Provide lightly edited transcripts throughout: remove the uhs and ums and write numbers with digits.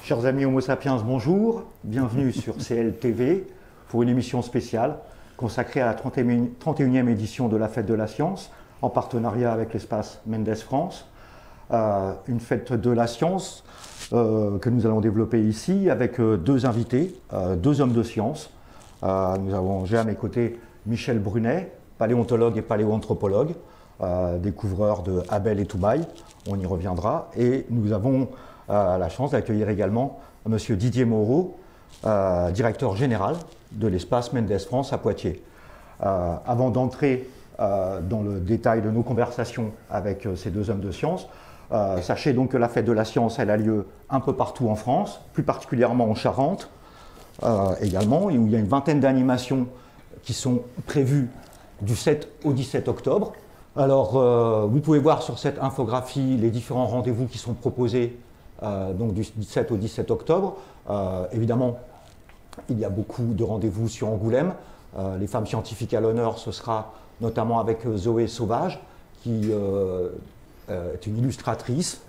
Chers amis Homo sapiens, bonjour. Bienvenue sur CLTV pour une émission spéciale consacrée à la 31e édition de la Fête de la Science en partenariat avec l'espace Mendes France. Une fête de la science que nous allons développer ici avec deux invités, deux hommes de science. J'ai à mes côtés Michel Brunet, paléontologue et paléoanthropologue, découvreur de Abel et Toumaï, on y reviendra. Et nous avons la chance d'accueillir également M. Didier Moreau, directeur général de l'espace Mendes France à Poitiers. Avant d'entrer dans le détail de nos conversations avec ces deux hommes de science, sachez donc que la Fête de la Science elle a lieu un peu partout en France, plus particulièrement en Charente également, où il y a une vingtaine d'animations qui sont prévues du 7 au 17 octobre. Alors, vous pouvez voir sur cette infographie les différents rendez-vous qui sont proposés donc du 17 au 17 octobre. Évidemment, il y a beaucoup de rendez-vous sur Angoulême. Les femmes scientifiques à l'honneur, ce sera notamment avec Zoé Sauvage, qui est une illustratrice,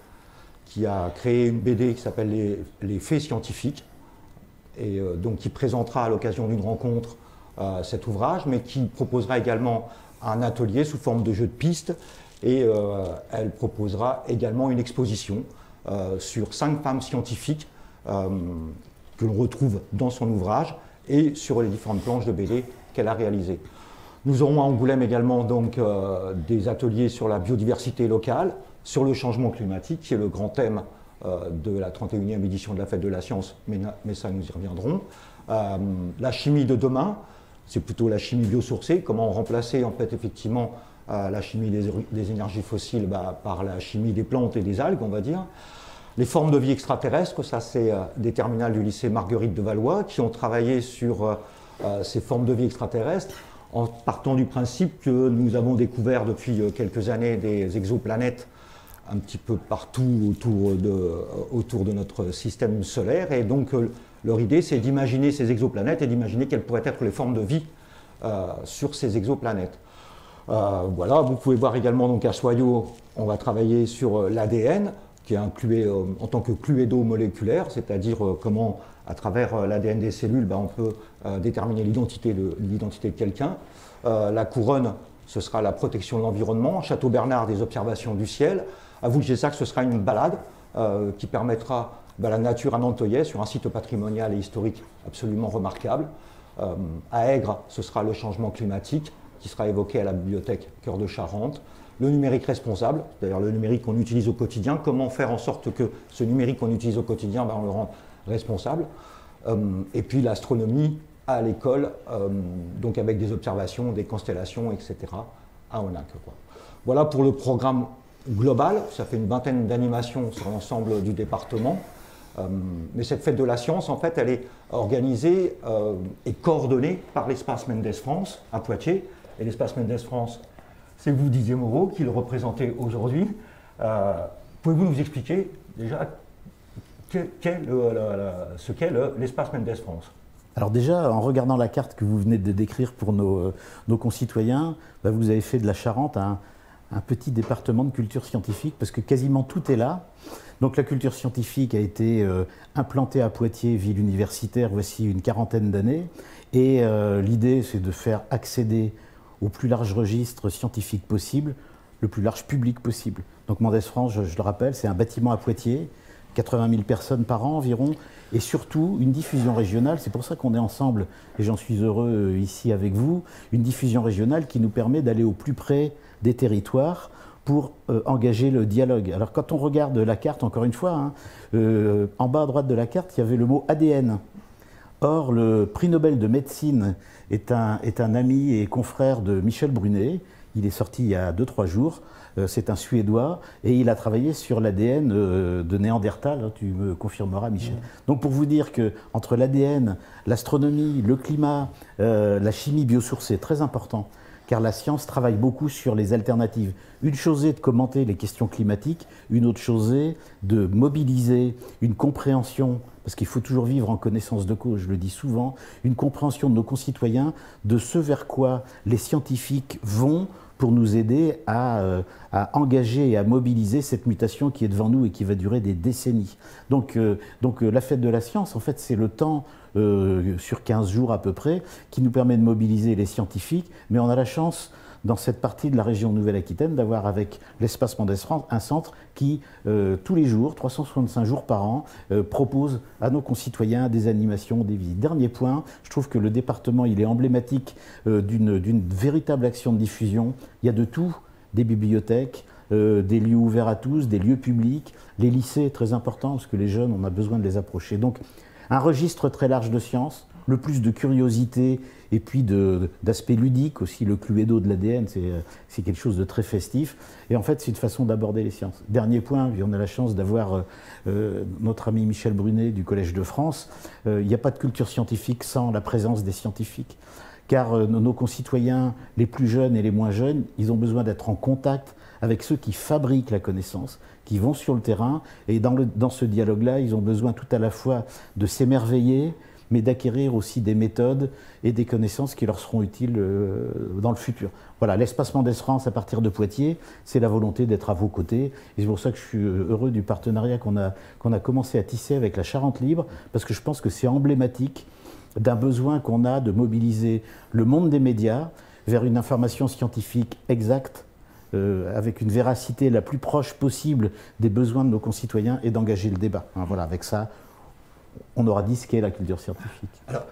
qui a créé une BD qui s'appelle les Fées scientifiques, et donc qui présentera à l'occasion d'une rencontre cet ouvrage, mais qui proposera également un atelier sous forme de jeu de piste, et elle proposera également une exposition sur 5 femmes scientifiques que l'on retrouve dans son ouvrage et sur les différentes planches de BD qu'elle a réalisées. Nous aurons à Angoulême également donc, des ateliers sur la biodiversité locale, sur le changement climatique, qui est le grand thème de la 31e édition de la Fête de la Science, mais ça nous y reviendrons. La chimie de demain, c'est plutôt la chimie biosourcée, comment remplacer en fait effectivement la chimie des énergies fossiles par la chimie des plantes et des algues, on va dire. Les formes de vie extraterrestres, ça c'est des terminales du lycée Marguerite de Valois qui ont travaillé sur ces formes de vie extraterrestres en partant du principe que nous avons découvert depuis quelques années des exoplanètes un petit peu partout autour de notre système solaire, et donc leur idée c'est d'imaginer ces exoplanètes et d'imaginer quelles pourraient être les formes de vie sur ces exoplanètes. Voilà, vous pouvez voir également donc à Soyaux, on va travailler sur l'ADN, qui est inclus en tant que cluédo-moléculaire, c'est-à-dire comment, à travers l'ADN des cellules, on peut déterminer l'identité de quelqu'un. La couronne, ce sera la protection de l'environnement. Château-Bernard, des observations du ciel. À Voules-Gessac, ce sera une balade qui permettra la nature à Nantoyais, sur un site patrimonial et historique absolument remarquable. À Aigres, ce sera le changement climatique, qui sera évoqué à la bibliothèque Cœur de Charente. Le numérique responsable, c'est-à-dire le numérique qu'on utilise au quotidien, comment faire en sorte que ce numérique qu'on utilise au quotidien, on le rend responsable. Et puis l'astronomie à l'école, donc avec des observations, des constellations, etc. à Onac. Voilà pour le programme global, ça fait une vingtaine d'animations sur l'ensemble du département. Mais cette fête de la science, en fait, elle est organisée et coordonnée par l'espace Mendes France à Poitiers. Et l'espace Mendes France, c'est vous, Didier Moreau, qui le représentez aujourd'hui. Pouvez-vous nous expliquer déjà ce qu'est l'espace Mendes France? Alors déjà, en regardant la carte que vous venez de décrire pour nos concitoyens, vous avez fait de la Charente un petit département de culture scientifique, parce que quasiment tout est là. Donc la culture scientifique a été implantée à Poitiers, ville universitaire, voici une quarantaine d'années. Et l'idée, c'est de faire accéder au plus large registre scientifique possible, le plus large public possible. Donc Mendes France, je le rappelle, c'est un bâtiment à Poitiers, 80 000 personnes par an environ, et surtout une diffusion régionale, c'est pour ça qu'on est ensemble, et j'en suis heureux ici avec vous, une diffusion régionale qui nous permet d'aller au plus près des territoires pour engager le dialogue. Alors quand on regarde la carte, encore une fois, en bas à droite de la carte, il y avait le mot ADN. Or, le prix Nobel de médecine est un ami et confrère de Michel Brunet. Il est sorti il y a 2-3 jours. C'est un Suédois et il a travaillé sur l'ADN de Néandertal. Tu me confirmeras, Michel. Donc, pour vous dire qu'entre l'ADN, l'astronomie, le climat, la chimie biosourcée, très important, car la science travaille beaucoup sur les alternatives. Une chose est de commenter les questions climatiques, une autre chose est de mobiliser une compréhension, parce qu'il faut toujours vivre en connaissance de cause, je le dis souvent, une compréhension de nos concitoyens de ce vers quoi les scientifiques vont pour nous aider à engager et à mobiliser cette mutation qui est devant nous et qui va durer des décennies. Donc la fête de la science, en fait, c'est le temps, sur 15 jours à peu près, qui nous permet de mobiliser les scientifiques, mais on a la chance, dans cette partie de la région Nouvelle-Aquitaine, d'avoir avec l'Espace Mendès France un centre qui, tous les jours, 365 jours par an, propose à nos concitoyens des animations, des visites. Dernier point, je trouve que le département il est emblématique d'une véritable action de diffusion. Il y a de tout, des bibliothèques, des lieux ouverts à tous, des lieux publics, les lycées, très important, parce que les jeunes, on a besoin de les approcher. Donc, un registre très large de sciences, le plus de curiosité et puis d'aspect ludique aussi. Le Cluedo de l'ADN, c'est quelque chose de très festif. Et en fait, c'est une façon d'aborder les sciences. Dernier point, on a la chance d'avoir notre ami Michel Brunet du Collège de France. Il n'y a pas de culture scientifique sans la présence des scientifiques. Car nos concitoyens, les plus jeunes et les moins jeunes, ils ont besoin d'être en contact avec ceux qui fabriquent la connaissance, qui vont sur le terrain. Et dans ce dialogue-là, ils ont besoin tout à la fois de s'émerveiller, mais d'acquérir aussi des méthodes et des connaissances qui leur seront utiles dans le futur. Voilà, l'Espace Mendès France à partir de Poitiers, c'est la volonté d'être à vos côtés. Et c'est pour ça que je suis heureux du partenariat qu'on a commencé à tisser avec la Charente Libre, parce que je pense que c'est emblématique d'un besoin qu'on a de mobiliser le monde des médias vers une information scientifique exacte, avec une véracité la plus proche possible des besoins de nos concitoyens et d'engager le débat. Voilà, avec ça, on aura dit ce qu'est la culture scientifique. Alors,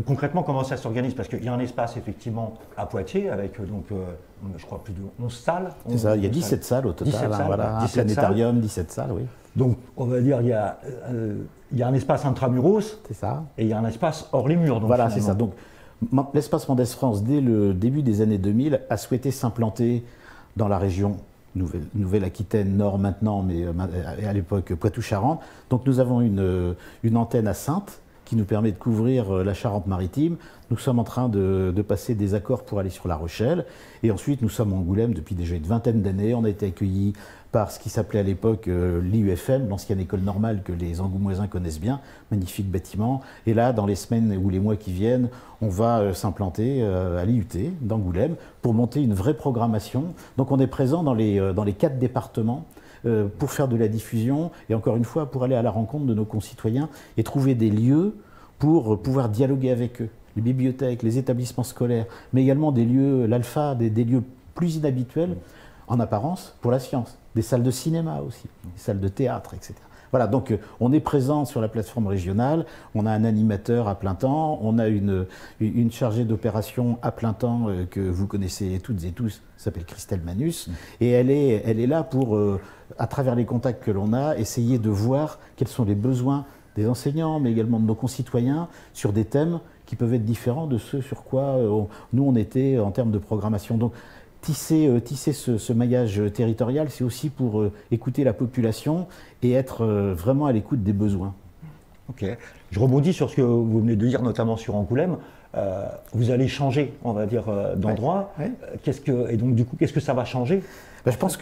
concrètement, comment ça s'organise? Parce qu'il y a un espace, effectivement, à Poitiers, avec, je crois, plus de 11 salles. C'est ça, il y a 17 salles au total. 17 salles, voilà, 17 un planétarium, salles. 17 salles, oui. Donc, on va dire, il y a un espace intramuros, c'est ça. Et il y a un espace hors les murs. Donc, voilà, c'est ça. Donc, l'Espace Mendès France, dès le début des années 2000, a souhaité s'implanter dans la région Nouvelle-Aquitaine, Nord maintenant, mais à l'époque Poitou-Charentes. Donc nous avons une antenne à Saintes qui nous permet de couvrir la Charente-Maritime. Nous sommes en train de passer des accords pour aller sur La Rochelle. Et ensuite, nous sommes à Angoulême depuis déjà une vingtaine d'années. On a été accueillis par ce qui s'appelait à l'époque l'IUFM, l'ancienne école normale que les Angoumoisins connaissent bien, magnifique bâtiment. Et là, dans les semaines ou les mois qui viennent, on va s'implanter à l'IUT d'Angoulême pour monter une vraie programmation. Donc on est présent dans les 4 départements pour faire de la diffusion et encore une fois pour aller à la rencontre de nos concitoyens et trouver des lieux pour pouvoir dialoguer avec eux. Les bibliothèques, les établissements scolaires, mais également des lieux, l'alpha, des lieux plus inhabituels en apparence pour la science. Des salles de cinéma aussi, des salles de théâtre, etc. Voilà, donc on est présent sur la plateforme régionale, on a un animateur à plein temps, on a une chargée d'opération à plein temps que vous connaissez toutes et tous, s'appelle Christelle Manus, et elle est là pour, à travers les contacts que l'on a, essayer de voir quels sont les besoins des enseignants, mais également de nos concitoyens, sur des thèmes qui peuvent être différents de ceux sur quoi nous on était en termes de programmation. Donc, tisser ce maillage territorial, c'est aussi pour écouter la population et être vraiment à l'écoute des besoins. Ok. Je rebondis sur ce que vous venez de dire, notamment sur Angoulême. Vous allez changer, on va dire, d'endroit. Ouais. Et donc, du coup, qu'est-ce que ça va changer? Je pense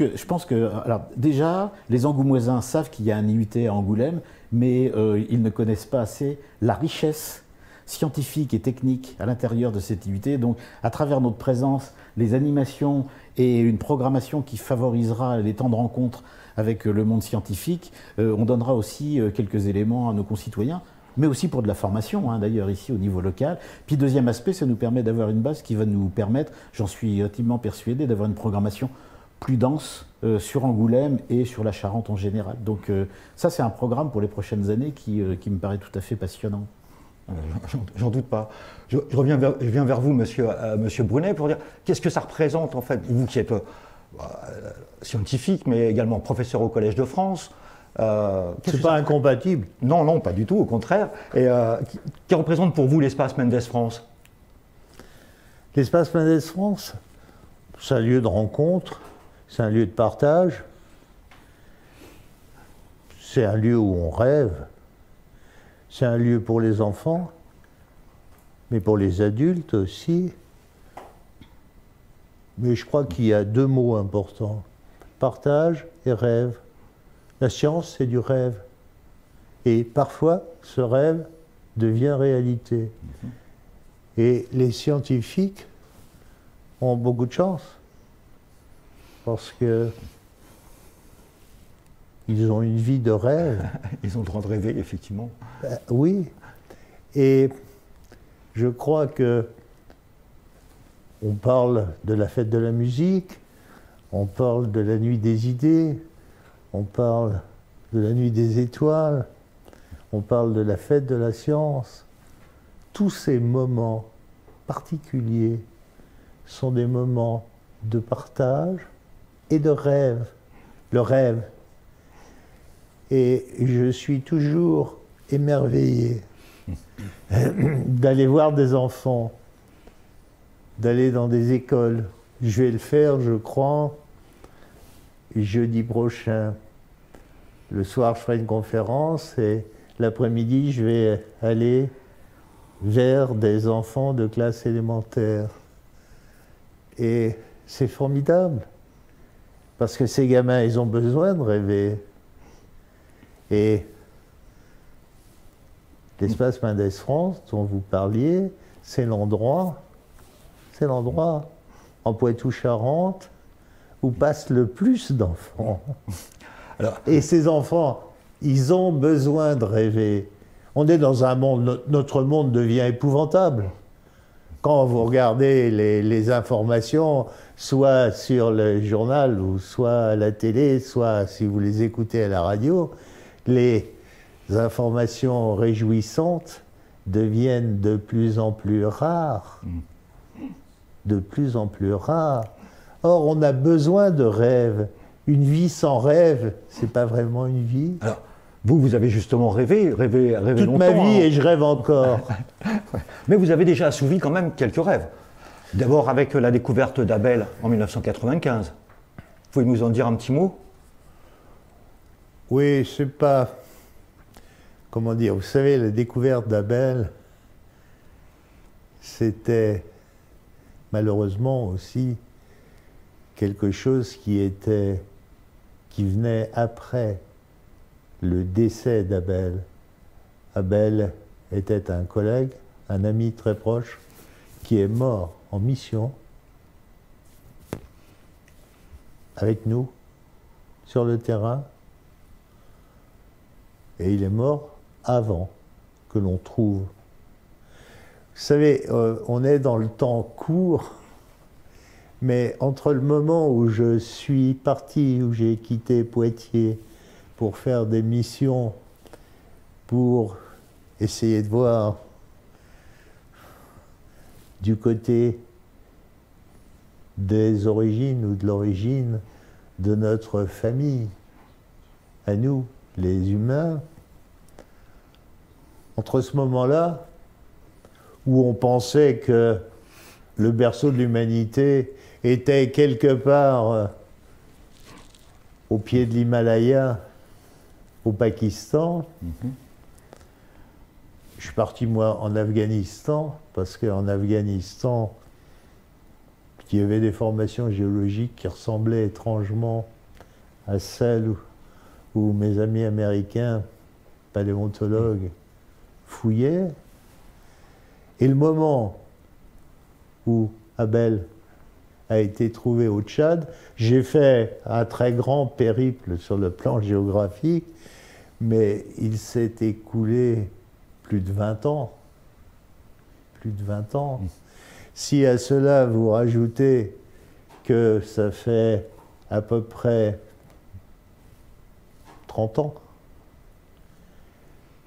que alors, déjà, les Angoumoisins savent qu'il y a un IUT à Angoulême, mais ils ne connaissent pas assez la richesse scientifique et technique à l'intérieur de cette IUT. Donc, à travers notre présence, les animations et une programmation qui favorisera les temps de rencontre avec le monde scientifique, on donnera aussi quelques éléments à nos concitoyens, mais aussi pour de la formation, d'ailleurs, ici au niveau local. Puis, deuxième aspect, ça nous permet d'avoir une base qui va nous permettre, j'en suis intimement persuadé, d'avoir une programmation plus dense sur Angoulême et sur la Charente en général. Donc, ça, c'est un programme pour les prochaines années qui me paraît tout à fait passionnant. J'en doute pas. Je viens vers vous, monsieur Brunet, pour dire qu'est-ce que ça représente en fait, vous qui êtes scientifique, mais également professeur au Collège de France. C'est pas incompatible. Non, non, pas du tout, au contraire. Et qui représente pour vous l'espace Mendès France? L'espace Mendès France, c'est un lieu de rencontre, c'est un lieu de partage, c'est un lieu où on rêve. C'est un lieu pour les enfants, mais pour les adultes aussi. Mais je crois qu'il y a 2 mots importants, partage et rêve. La science, c'est du rêve. Et parfois, ce rêve devient réalité. Et les scientifiques ont beaucoup de chance. parce que ils ont une vie de rêve. Ils ont le droit de rêver, effectivement. Oui, et je crois que on parle de la fête de la musique, on parle de la nuit des idées, on parle de la nuit des étoiles, on parle de la fête de la science. Tous ces moments particuliers sont des moments de partage et de rêve. Le rêve. Et je suis toujours émerveillé d'aller voir des enfants, d'aller dans des écoles. Je vais le faire, je crois, jeudi prochain. Le soir, je ferai une conférence et l'après-midi, je vais aller vers des enfants de classe élémentaire. Et c'est formidable, parce que ces gamins, ils ont besoin de rêver. Et l'espace Mendes France dont vous parliez, c'est l'endroit en Poitou-Charentes où passent le plus d'enfants. Et ces enfants, ils ont besoin de rêver. On est dans un monde, notre monde devient épouvantable. Quand vous regardez les informations, soit sur le journal, ou soit à la télé, soit si vous les écoutez à la radio, les informations réjouissantes deviennent de plus en plus rares. De plus en plus rares. Or, on a besoin de rêves. Une vie sans rêve, c'est pas vraiment une vie. Alors, vous avez justement rêvé longtemps. Toute ma vie, et je rêve encore. Mais vous avez déjà assouvi quand même quelques rêves. D'abord avec la découverte d'Abel en 1995. Vous pouvez nous en dire un petit mot? Oui, c'est pas... Comment dire? Vous savez, la découverte d'Abel, c'était malheureusement aussi quelque chose qui venait après le décès d'Abel. Abel était un collègue, un ami très proche, qui est mort en mission avec nous, sur le terrain, et il est mort avant que l'on trouve. Vous savez, on est dans le temps court, mais entre le moment où je suis parti, où j'ai quitté Poitiers pour faire des missions, pour essayer de voir du côté des origines ou de l'origine de notre famille, à nous, les humains, entre ce moment-là, où on pensait que le berceau de l'humanité était quelque part au pied de l'Himalaya, au Pakistan. Je suis parti, moi, en Afghanistan, parce qu'en Afghanistan, il y avait des formations géologiques qui ressemblaient étrangement à celles où mes amis américains, paléontologues, fouillaient. Et le moment où Abel a été trouvé au Tchad, j'ai fait un très grand périple sur le plan géographique, mais il s'est écoulé plus de 20 ans. Plus de 20 ans. Si à cela vous rajoutez que ça fait à peu près 30 ans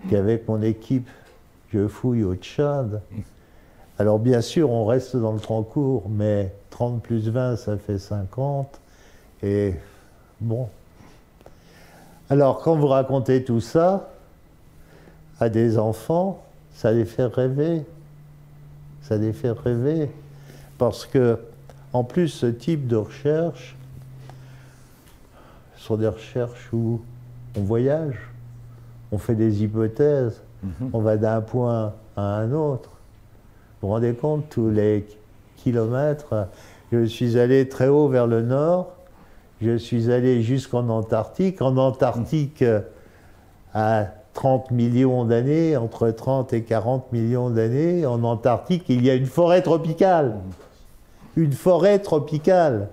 qu'avec mon équipe, je fouille au Tchad. Alors bien sûr, on reste dans le temps court, mais 30 plus 20, ça fait 50. Et bon. Alors quand vous racontez tout ça à des enfants, ça les fait rêver. Ça les fait rêver. Parce que, en plus, ce type de recherche sont des recherches où on voyage, on fait des hypothèses, on va d'un point à un autre. Vous vous rendez compte, tous les kilomètres, je suis allé très haut vers le nord, je suis allé jusqu'en Antarctique. En Antarctique, à 30 millions d'années, entre 30 et 40 millions d'années, en Antarctique, il y a une forêt tropicale. Une forêt tropicale.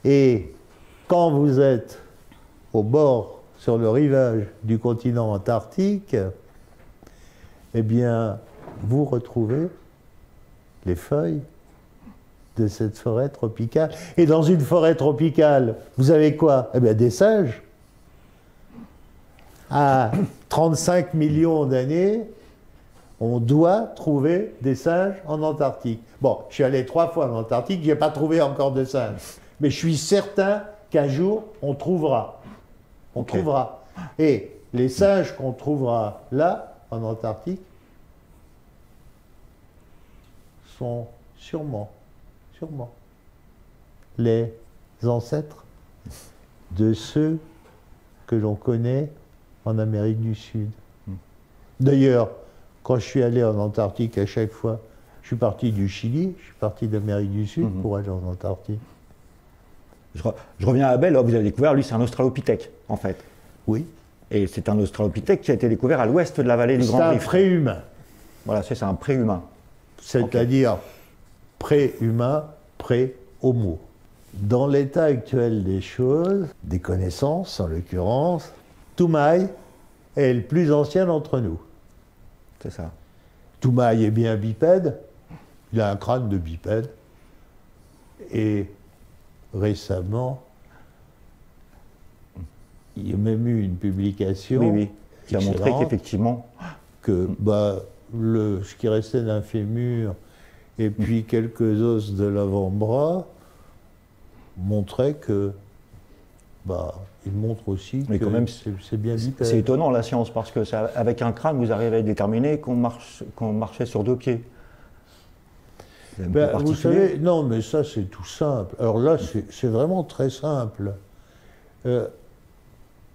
Et quand vous êtes au bord, sur le rivage du continent antarctique, eh bien, vous retrouvez les feuilles de cette forêt tropicale. Et dans une forêt tropicale, vous avez quoi? Eh bien, des singes. À 35 millions d'années, on doit trouver des singes en Antarctique. Bon, je suis allé 3 fois en Antarctique, je n'ai pas trouvé encore de singes. Mais je suis certain qu'un jour, on trouvera. On trouvera. Et les singes qu'on trouvera là, en Antarctique, sont sûrement les ancêtres de ceux que l'on connaît en Amérique du Sud. D'ailleurs, quand je suis allé en Antarctique, à chaque fois, je suis parti du Chili, je suis parti d'Amérique du Sud pour aller en Antarctique. Je reviens à Abel, vous avez découvert, lui c'est un australopithèque en fait. Oui. Et c'est un australopithèque qui a été découvert à l'ouest de la vallée du Grand Rift. C'est un préhumain. Voilà, c'est un préhumain. C'est-à-dire préhumain, pré-homo. Dans l'état actuel des choses, des connaissances en l'occurrence, Toumaï est le plus ancien d'entre nous. C'est ça. Toumaï est bien bipède, il a un crâne de bipède. Et récemment, il y a même eu une publication qui a montré qu'effectivement que ce qui restait d'un fémur et puis quelques os de l'avant-bras montraient que il montre aussi que quand même, c'est bien bipède. C'est étonnant la science parce que avec un crâne vous arrivez à déterminer qu'on marchait sur 2 pieds. Vous savez, non mais ça c'est tout simple. Alors là c'est vraiment très simple.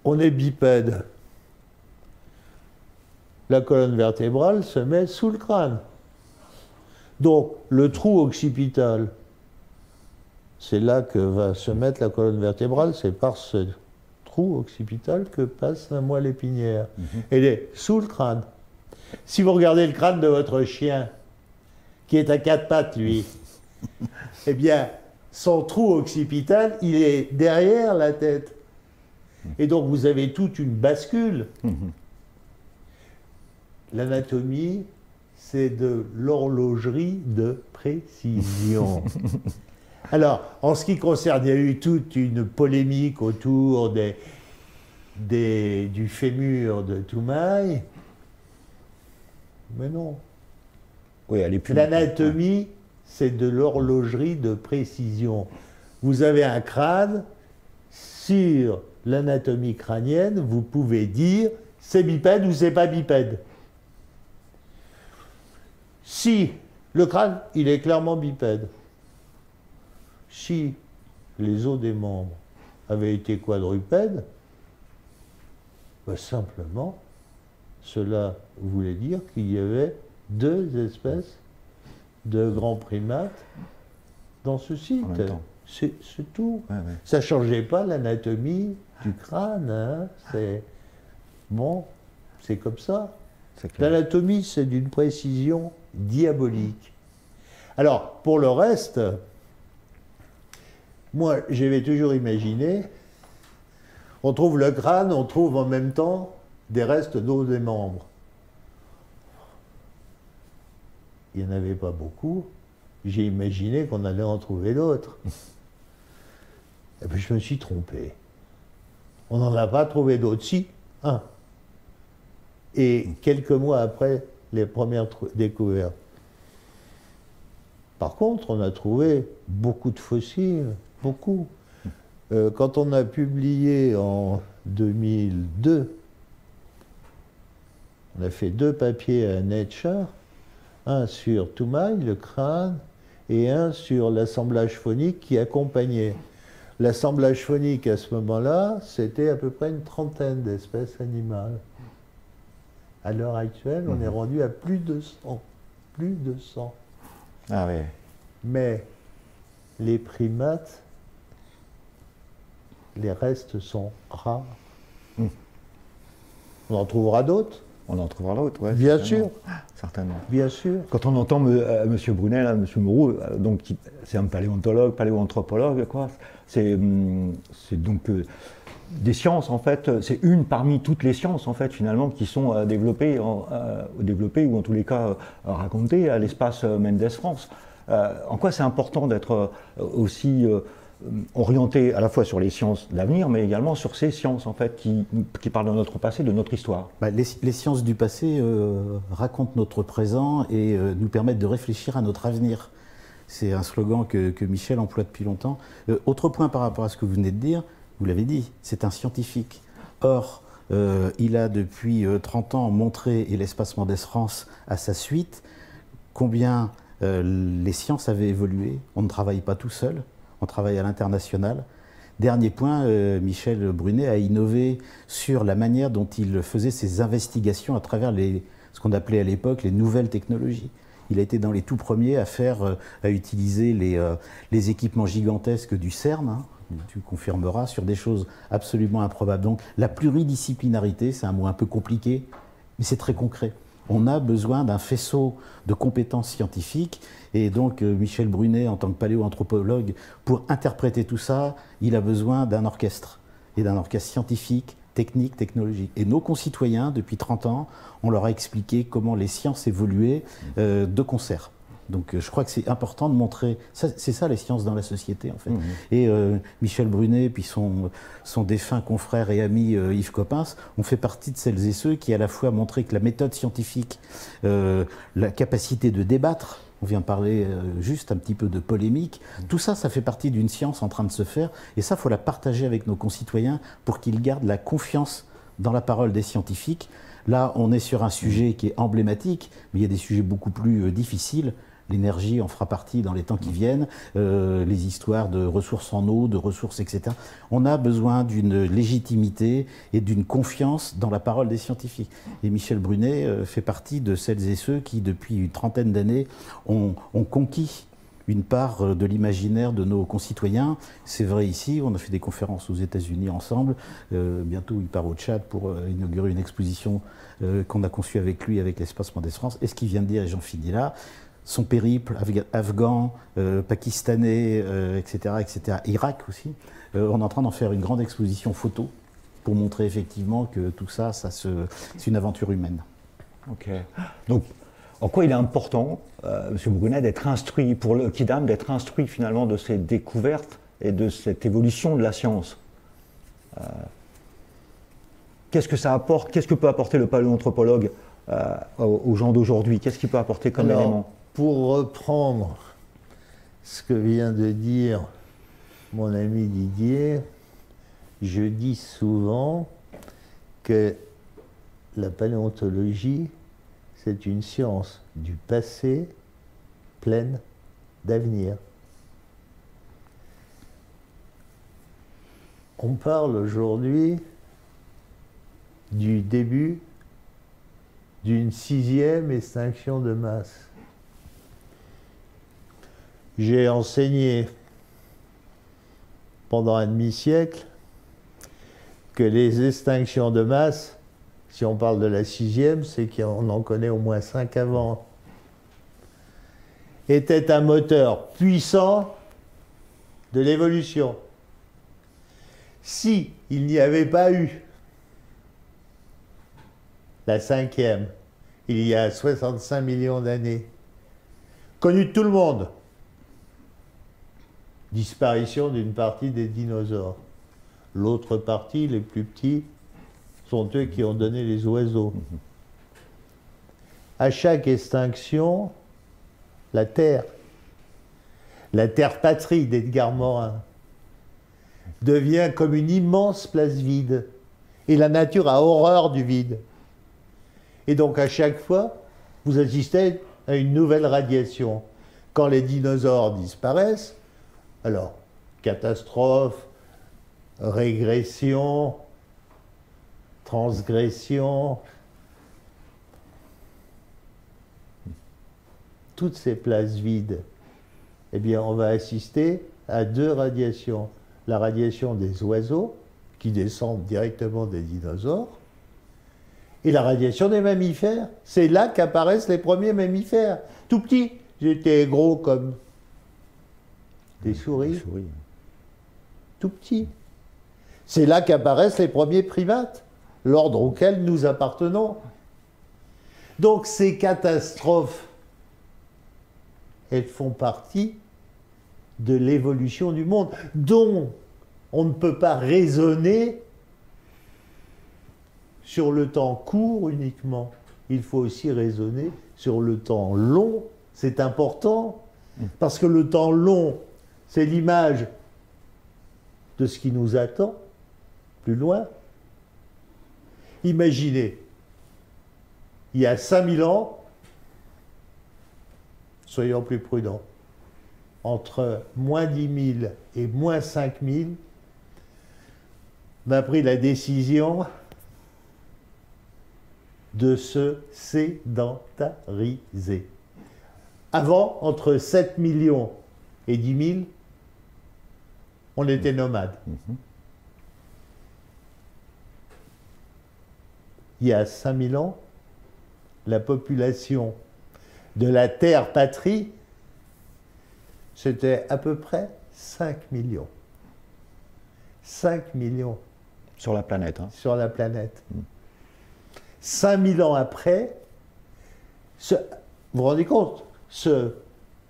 On est bipède. La colonne vertébrale se met sous le crâne. Donc, le trou occipital, c'est là que va se mettre la colonne vertébrale, c'est par ce trou occipital que passe la moelle épinière. Elle est sous le crâne. Si vous regardez le crâne de votre chien, qui est à 4 pattes, lui, eh bien, son trou occipital, il est derrière la tête. Et donc, vous avez toute une bascule. L'anatomie, c'est de l'horlogerie de précision. Alors, en ce qui concerne, il y a eu toute une polémique autour du fémur de Toumaï. Mais non. Oui, elle est plus. L'anatomie, c'est de l'horlogerie de précision. Vous avez un crâne, sur l'anatomie crânienne, vous pouvez dire c'est bipède ou c'est pas bipède. Si le crâne, il est clairement bipède. Si les os des membres avaient été quadrupèdes, simplement, cela voulait dire qu'il y avait 2 espèces de grands primates dans ce site. C'est tout. Ouais. Ça ne changeait pas l'anatomie du crâne. Hein. C'est comme ça. L'anatomie, c'est d'une précision diabolique. Alors, pour le reste, moi, j'avais toujours imaginé, on trouve le crâne, on trouve en même temps des restes d'os des membres. Il n'y en avait pas beaucoup. J'ai imaginé qu'on allait en trouver d'autres. Et puis je me suis trompé. On n'en a pas trouvé d'autres. Si, un. Et quelques mois après les premières découvertes. Par contre, on a trouvé beaucoup de fossiles, beaucoup. Quand on a publié en 2002, on a fait 2 papiers à Nature, un sur Toumaï, le crâne, et un sur l'assemblage phonique qui accompagnait. L'assemblage phonique à ce moment-là, c'était à peu près une 30aine d'espèces animales. À l'heure actuelle, on est rendu à plus de 100. Plus de 100. Ah oui. Mais les primates, les restes sont rares. On en trouvera d'autres, On en trouvera d'autres, ouais, Bien certainement. sûr. Certainement. Bien sûr. Quand on entend M. Brunet, là, M. Moreau, donc c'est un paléontologue, paléoanthropologue, quoi. C'est donc des sciences, en fait. C'est une parmi toutes les sciences, en fait, finalement, qui sont développées, ou en tous les cas racontées à l'espace Mendes France. En quoi c'est important d'être aussi orienté à la fois sur les sciences d'avenir, mais également sur ces sciences, en fait, qui parlent de notre passé, de notre histoire. Les sciences du passé racontent notre présent et nous permettent de réfléchir à notre avenir. C'est un slogan que Michel emploie depuis longtemps. Autre point par rapport à ce que vous venez de dire, vous l'avez dit, c'est un scientifique. Or, il a depuis 30 ans montré, et l'espace Mendes France à sa suite, combien les sciences avaient évolué. On ne travaille pas tout seul, on travaille à l'international. Dernier point, Michel Brunet a innové sur la manière dont il faisait ses investigations à travers ce qu'on appelait à l'époque les nouvelles technologies. Il a été dans les tout premiers à utiliser les équipements gigantesques du CERN, hein, tu confirmeras, sur des choses absolument improbables. Donc la pluridisciplinarité, c'est un mot un peu compliqué, mais c'est très concret. On a besoin d'un faisceau de compétences scientifiques et donc Michel Brunet, en tant que paléoanthropologue, pour interpréter tout ça, il a besoin d'un orchestre, et d'un orchestre scientifique, technique, technologique. Et nos concitoyens, depuis 30 ans, on leur a expliqué comment les sciences évoluaient de concert. Donc je crois que c'est important de montrer, c'est ça les sciences dans la société en fait. Et Michel Brunet, puis son défunt confrère et ami Yves Coppens, ont fait partie de celles et ceux qui à la fois montraient que la méthode scientifique, la capacité de débattre, on vient de parler juste un petit peu de polémique, tout ça, ça fait partie d'une science en train de se faire, et ça, il faut la partager avec nos concitoyens pour qu'ils gardent la confiance dans la parole des scientifiques. Là, on est sur un sujet qui est emblématique, mais il y a des sujets beaucoup plus difficiles. L'énergie en fera partie dans les temps qui viennent, les histoires de ressources en eau, de ressources, etc. On a besoin d'une légitimité et d'une confiance dans la parole des scientifiques. Et Michel Brunet fait partie de celles et ceux qui, depuis une trentaine d'années, ont conquis une part de l'imaginaire de nos concitoyens. C'est vrai ici, on a fait des conférences aux États-Unis ensemble. Bientôt, il part au Tchad pour inaugurer une exposition qu'on a conçue avec lui, avec l'espace Mendes France. Et ce qu'il vient de dire, et j'en finis là, son périple afghan, pakistanais, etc., etc., Irak aussi, on est en train d'en faire une grande exposition photo pour montrer effectivement que tout ça, c'est une aventure humaine. Ok. Donc, en quoi il est important, M. Brunet, d'être instruit, pour le Kidam, d'être instruit finalement de ces découvertes et de cette évolution de la science? Qu'est-ce que ça apporte? Qu'est-ce que peut apporter le paléoanthropologue aux gens d'aujourd'hui? Qu'est-ce qu'il peut apporter comme élément? Pour reprendre ce que vient de dire mon ami Didier, je dis souvent que la paléontologie, c'est une science du passé pleine d'avenir. On parle aujourd'hui du début d'une 6e extinction de masse. J'ai enseigné pendant un demi-siècle que les extinctions de masse, si on parle de la 6e, c'est qu'on en connaît au moins 5 avant, étaient un moteur puissant de l'évolution. Si il n'y avait pas eu la 5e, il y a 65 millions d'années, connue de tout le monde, disparition d'une partie des dinosaures. L'autre partie, les plus petits, sont eux qui ont donné les oiseaux. À chaque extinction, la terre patrie d'Edgar Morin, devient comme une immense place vide. Et la nature a horreur du vide. Et donc à chaque fois, vous assistez à une nouvelle radiation. Quand les dinosaures disparaissent, alors, catastrophe, régression, transgression, toutes ces places vides, eh bien, on va assister à 2 radiations. La radiation des oiseaux, qui descendent directement des dinosaures, Et la radiation des mammifères, c'est là qu'apparaissent les premiers mammifères. Tout petits. J'étais gros comme des souris. Tout petits. C'est là qu'apparaissent les premiers primates, l'ordre auquel nous appartenons. Donc ces catastrophes, elles font partie de l'évolution du monde, dont on ne peut pas raisonner sur le temps court uniquement. Il faut aussi raisonner sur le temps long. C'est important, parce que le temps long, c'est l'image de ce qui nous attend plus loin. Imaginez, il y a 5000 ans, soyons plus prudents, entre moins 10 000 et moins 5 000, on a pris la décision de se sédentariser. Avant, entre 7 millions et 10 000, on était nomades. Il y a 5000 ans, la population de la Terre patrie, c'était à peu près 5 millions. 5 millions. Sur la planète. Hein. Sur la planète. 5000 ans après, vous vous rendez compte,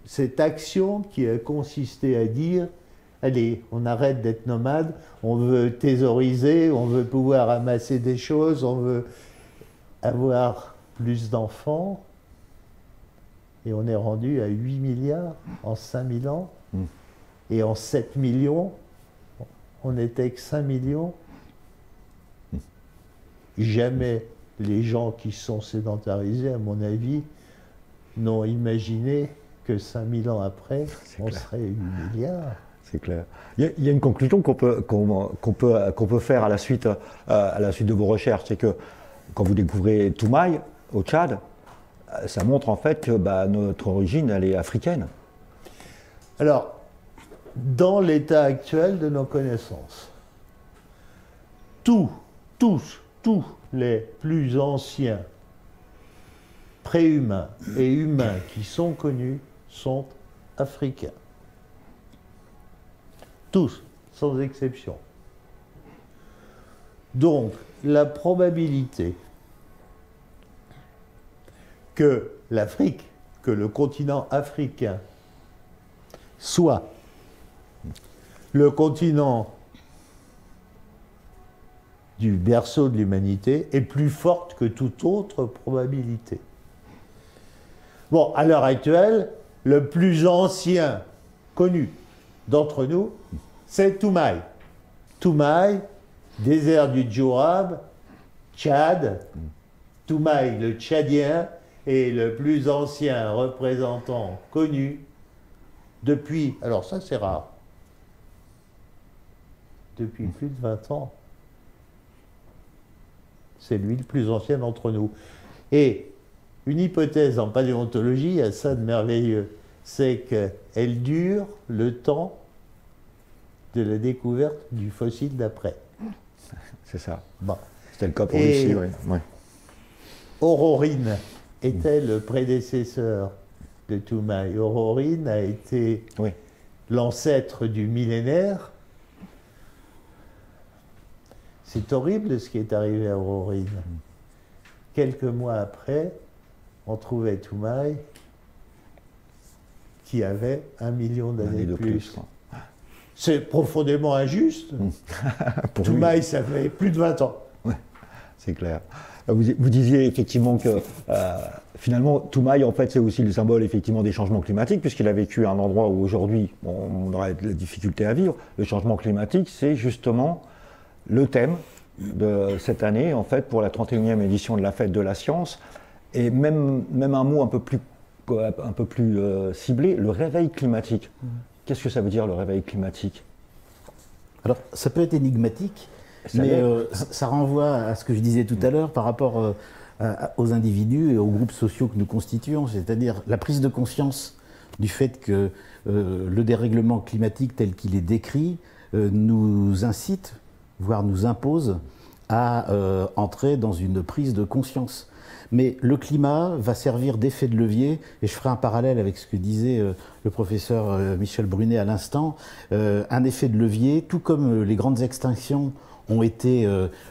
cette action qui a consisté à dire, allez, on arrête d'être nomade, on veut thésauriser, on veut pouvoir amasser des choses, on veut avoir plus d'enfants, et on est rendu à 8 milliards en 5000 ans, et en 7 millions, on n'était que 5 millions. Jamais les gens qui sont sédentarisés, à mon avis, n'ont imaginé que 5000 ans après, on serait 8 milliards. C'est clair. Il y a une conclusion qu'on peut faire à la suite de vos recherches, c'est que quand vous découvrez Toumaï au Tchad, ça montre en fait que notre origine, elle est africaine. Alors, dans l'état actuel de nos connaissances, tous les plus anciens préhumains et humains qui sont connus sont africains. Tous, sans exception. Donc, la probabilité que l'Afrique, que le continent africain soit le continent du berceau de l'humanité est plus forte que toute autre probabilité. Bon, à l'heure actuelle, le plus ancien connu d'entre nous, c'est Toumaï. Toumaï, désert du Djourab, Tchad. Toumaï, le Tchadien, est le plus ancien représentant connu depuis, alors ça c'est rare, depuis plus de 20 ans. C'est lui le plus ancien d'entre nous. Et une hypothèse en paléontologie, il y a ça de merveilleux, c'est qu'elle dure le temps de la découverte du fossile d'après. C'est ça. Bon. C'était le cas pour Lucie, oui. Ouais. Aurorine était le prédécesseur de Toumaï. Aurorine a été l'ancêtre du millénaire. C'est horrible ce qui est arrivé à Aurorine. Quelques mois après, on trouvait Toumaï qui avait 1 million d'années de plus. C'est profondément injuste. Toumaï, ça fait plus de 20 ans. Ouais, c'est clair. Vous disiez effectivement que finalement Toumaï en fait c'est aussi le symbole effectivement des changements climatiques, puisqu'il a vécu à un endroit où aujourd'hui on aurait de la difficulté à vivre. Le changement climatique, c'est justement le thème de cette année en fait pour la 31e édition de la Fête de la Science, et même un mot un peu plus ciblé, le réveil climatique. Qu'est-ce que ça veut dire le réveil climatique? Alors ça peut être énigmatique. Mais ça renvoie à ce que je disais tout à l'heure par rapport aux individus et aux groupes sociaux que nous constituons, c'est-à-dire la prise de conscience du fait que le dérèglement climatique tel qu'il est décrit nous incite, voire nous impose à entrer dans une prise de conscience. Mais le climat va servir d'effet de levier, et je ferai un parallèle avec ce que disait le professeur Michel Brunet à l'instant, un effet de levier, tout comme les grandes extinctions ont été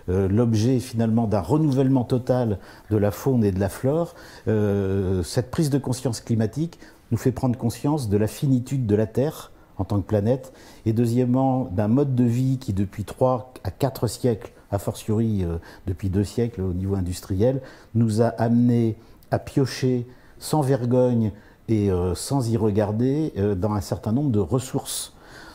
l'objet finalement d'un renouvellement total de la faune et de la flore, cette prise de conscience climatique nous fait prendre conscience de la finitude de la Terre en tant que planète, et deuxièmement d'un mode de vie qui depuis 3 à 4 siècles, a fortiori depuis 2 siècles au niveau industriel, nous a amené à piocher sans vergogne et sans y regarder dans un certain nombre de ressources.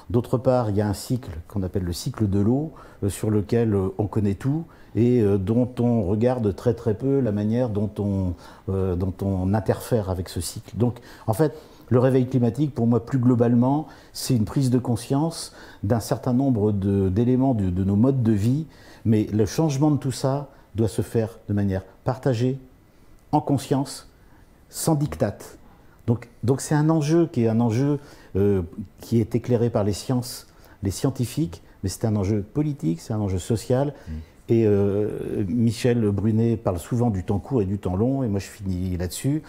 D'autre part, il y a un cycle qu'on appelle le cycle de l'eau, sur lequel on connaît tout et dont on regarde très très peu la manière dont on interfère avec ce cycle. Donc en fait, le réveil climatique, pour moi, plus globalement, c'est une prise de conscience d'un certain nombre d'éléments de nos modes de vie, mais le changement de tout ça doit se faire de manière partagée, en conscience, sans diktat. Donc c'est un enjeu qui est éclairé par les sciences, les scientifiques, mais c'est un enjeu politique, c'est un enjeu social. Et Michel Brunet parle souvent du temps court et du temps long, et moi je finis là-dessus.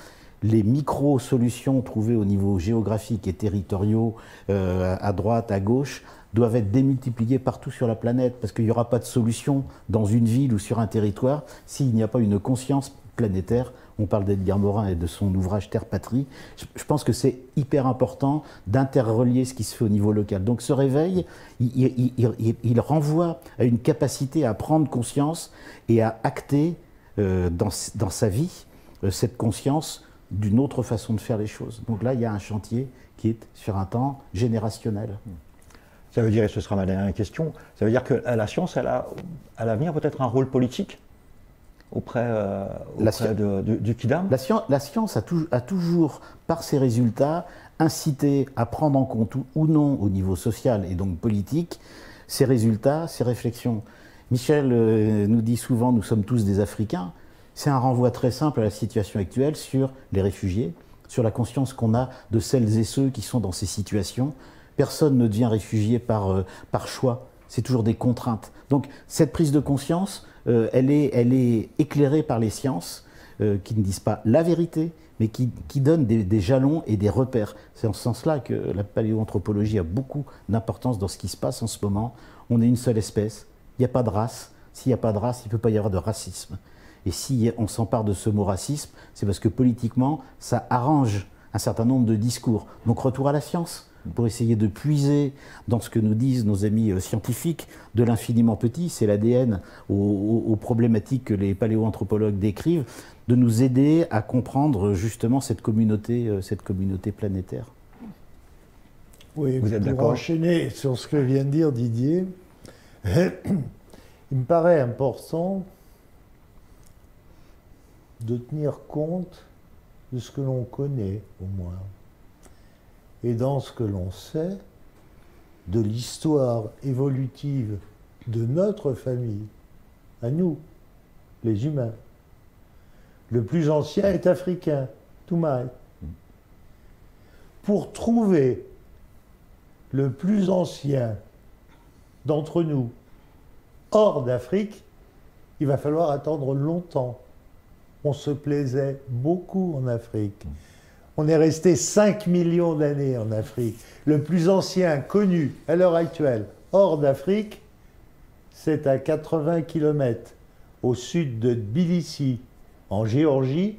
Les micro-solutions trouvées au niveau géographique et territoriaux, à droite, à gauche, doivent être démultipliées partout sur la planète, parce qu'il n'y aura pas de solution dans une ville ou sur un territoire s'il n'y a pas une conscience planétaire. On parle d'Edgar Morin et de son ouvrage Terre-Patrie. Je pense que c'est hyper important d'interrelier ce qui se fait au niveau local. Donc ce réveil, il renvoie à une capacité à prendre conscience et à acter dans sa vie cette conscience d'une autre façon de faire les choses. Donc là, il y a un chantier qui est sur un temps générationnel. Ça veut dire, et ce sera ma dernière question, ça veut dire que la science, elle a à l'avenir peut-être un rôle politique auprès du Kidam? La science a toujours, par ses résultats, incité à prendre en compte ou non au niveau social et donc politique, ces résultats, ces réflexions. Michel nous dit souvent, nous sommes tous des Africains. C'est un renvoi très simple à la situation actuelle sur les réfugiés, sur la conscience qu'on a de celles et ceux qui sont dans ces situations. Personne ne devient réfugié par choix, c'est toujours des contraintes. Donc cette prise de conscience, elle est éclairée par les sciences qui ne disent pas la vérité, mais qui donnent des jalons et des repères. C'est en ce sens-là que la paléoanthropologie a beaucoup d'importance dans ce qui se passe en ce moment. On est une seule espèce, il n'y a pas de race. S'il n'y a pas de race, il ne peut pas y avoir de racisme. Et si on s'empare de ce mot racisme, c'est parce que politiquement, ça arrange un certain nombre de discours. Donc retour à la science, pour essayer de puiser dans ce que nous disent nos amis scientifiques de l'infiniment petit, c'est l'ADN aux problématiques que les paléoanthropologues décrivent, de nous aider à comprendre justement cette communauté planétaire. Oui, vous êtes pour d'accord? Enchaîner sur ce que vient de dire Didier, il me paraît important de tenir compte de ce que l'on connaît, au moins, et dans ce que l'on sait de l'histoire évolutive de notre famille, à nous, les humains. Le plus ancien est africain, Toumaï. Pour trouver le plus ancien d'entre nous hors d'Afrique, il va falloir attendre longtemps. On se plaisait beaucoup en Afrique. On est resté 5 millions d'années en Afrique. Le plus ancien connu à l'heure actuelle hors d'Afrique, c'est à 80 km au sud de Tbilissi, en Géorgie,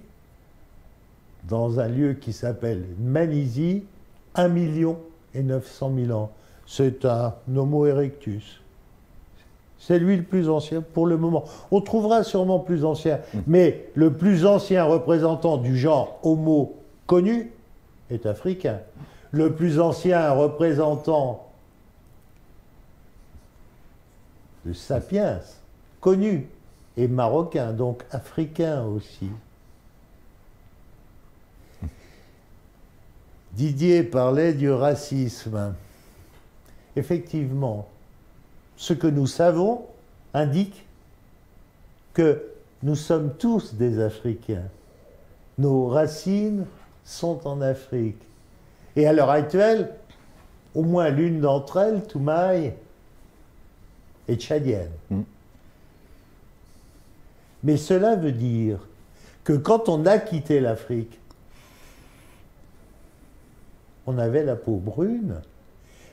dans un lieu qui s'appelle Manizi, 1 900 000 ans. C'est un Homo erectus. C'est lui le plus ancien pour le moment. On trouvera sûrement plus ancien, mais le plus ancien représentant du genre Homo connu est africain. Le plus ancien représentant de Sapiens connu est marocain, donc africain aussi. Didier parlait du racisme. Effectivement, ce que nous savons indique que nous sommes tous des Africains. Nos racines sont en Afrique. Et à l'heure actuelle, au moins l'une d'entre elles, Toumaï, est tchadienne. Mais cela veut dire que quand on a quitté l'Afrique, on avait la peau brune,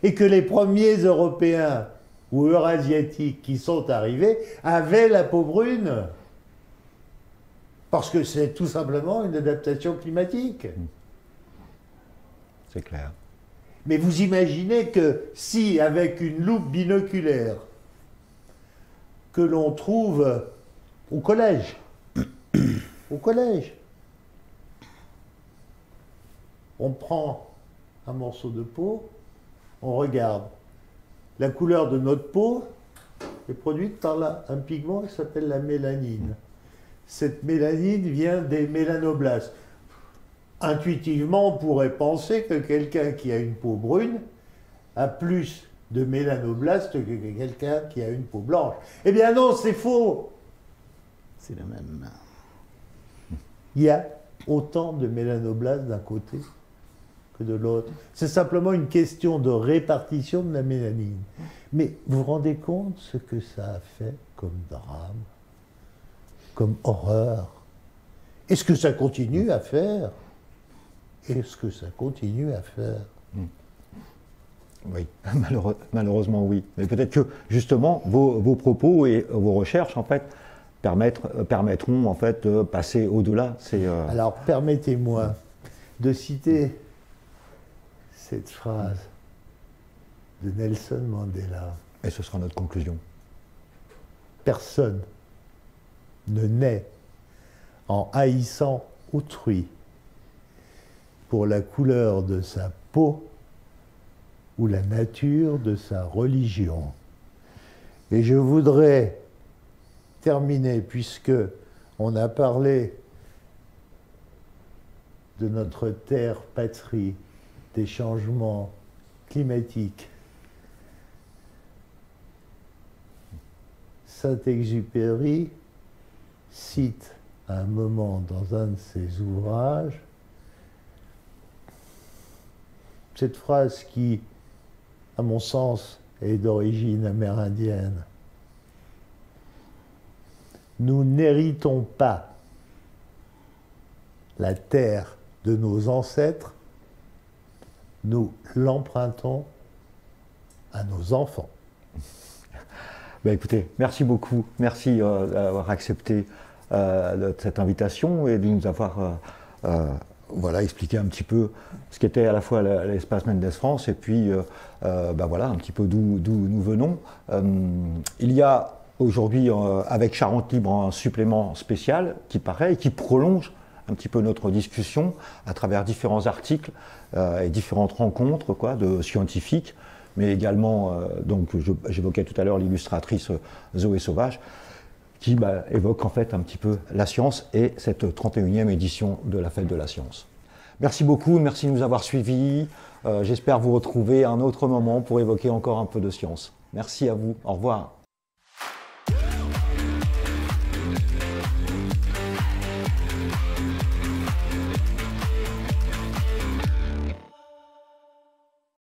et que les premiers Européens ou Eurasiatiques qui sont arrivés avaient la peau brune. Parce que c'est tout simplement une adaptation climatique. C'est clair. Mais vous imaginez que si, avec une loupe binoculaire que l'on trouve au collège, on prend un morceau de peau, on regarde. La couleur de notre peau est produite par un pigment qui s'appelle la mélanine. Cette mélanine vient des mélanoblastes. Intuitivement, on pourrait penser que quelqu'un qui a une peau brune a plus de mélanoblastes que quelqu'un qui a une peau blanche. Eh bien non, c'est faux. C'est la même. Il y a autant de mélanoblastes d'un côté que de l'autre. C'est simplement une question de répartition de la mélanine. Mais vous vous rendez compte ce que ça a fait comme drame, comme horreur? Est-ce que ça continue à faire? Est-ce que ça continue à faire? Oui, malheureusement oui. Mais peut-être que justement vos propos et vos recherches en fait permettront en fait de passer au-delà. Alors permettez-moi de citer cette phrase de Nelson Mandela. Et ce sera notre conclusion. Personne ne naît en haïssant autrui pour la couleur de sa peau ou la nature de sa religion. Et je voudrais terminer, puisque on a parlé de notre terre patrie, des changements climatiques. Saint-Exupéry cite à un moment dans un de ses ouvrages cette phrase qui, à mon sens, est d'origine amérindienne. Nous n'héritons pas la terre de nos ancêtres, nous l'empruntons à nos enfants. Ben écoutez, merci beaucoup. Merci d'avoir accepté cette invitation et de nous avoir voilà, expliqué un petit peu ce qu'était à la fois l'espace Mendes France et puis ben voilà, un petit peu d'où nous venons. Il y a aujourd'hui avec Charente Libre un supplément spécial qui paraît et qui prolonge un petit peu notre discussion à travers différents articles et différentes rencontres de scientifiques, mais également, donc j'évoquais tout à l'heure l'illustratrice Zoé Sauvage, qui évoque en fait un petit peu la science et cette 31e édition de la Fête de la Science. Merci beaucoup, merci de nous avoir suivis. J'espère vous retrouver à un autre moment pour évoquer encore un peu de science. Merci à vous, au revoir.